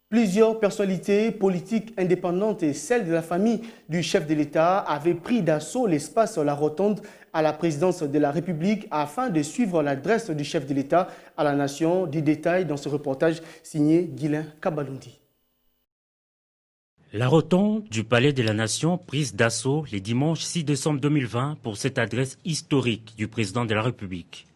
Plusieurs personnalités politiques indépendantes et celles de la famille du chef de l'État avaient pris d'assaut l'espace La Rotonde à la présidence de la République afin de suivre l'adresse du chef de l'État à la nation. Du détail dans ce reportage signé Guilain Kabalundi. La rotonde du Palais de la Nation prise d'assaut les dimanches 6 décembre 2020 pour cette adresse historique du président de la République.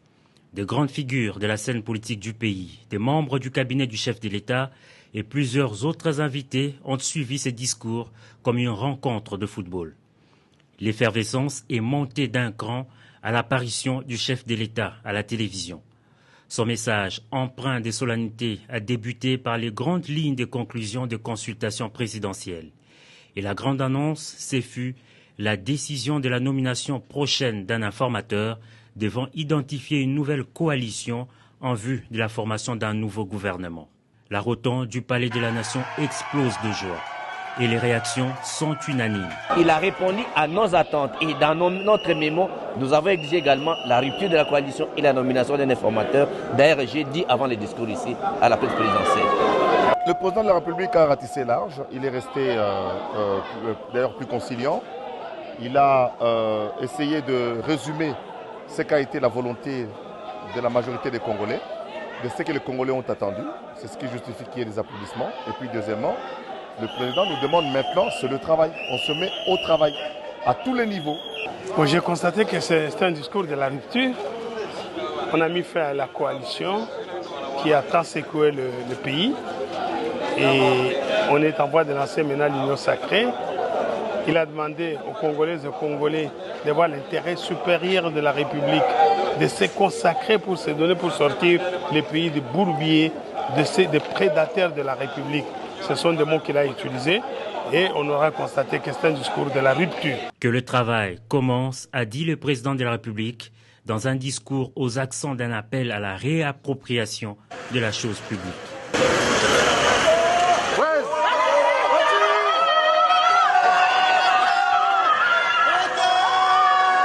De grandes figures de la scène politique du pays, des membres du cabinet du chef de l'État et plusieurs autres invités ont suivi ces discours comme une rencontre de football. L'effervescence est montée d'un cran à l'apparition du chef de l'État à la télévision. Son message, empreint de solennité, a débuté par les grandes lignes de conclusion de consultation présidentielle. Et la grande annonce, ce fut la décision de la nomination prochaine d'un informateur devant identifier une nouvelle coalition en vue de la formation d'un nouveau gouvernement. La rotonde du Palais de la Nation explose de joie et les réactions sont unanimes. Il a répondu à nos attentes et dans notre mémo, nous avons exigé également la rupture de la coalition et la nomination d'un informateur. D'ailleurs, j'ai dit avant le discours ici à la presse présidentielle. Le président de la République a ratissé large, il est resté d'ailleurs plus conciliant. Il a essayé de résumer ce qu'a été la volonté de la majorité des Congolais, de ce que les Congolais ont attendu. C'est ce qui justifie qu'il y ait des applaudissements. Et puis deuxièmement, le président nous demande maintenant, c'est le travail. On se met au travail, à tous les niveaux. Bon, j'ai constaté que c'est un discours de la rupture. On a mis fin à la coalition qui a tant secoué le pays. Et on est en voie de lancer maintenant l'union sacrée. Il a demandé aux Congolaises et aux Congolais de voir l'intérêt supérieur de la République, de se consacrer pour se donner, pour sortir les pays de bourbiers, des prédateurs de la République. Ce sont des mots qu'il a utilisés et on aura constaté que c'est un discours de la rupture. Que le travail commence, a dit le président de la République dans un discours aux accents d'un appel à la réappropriation de la chose publique.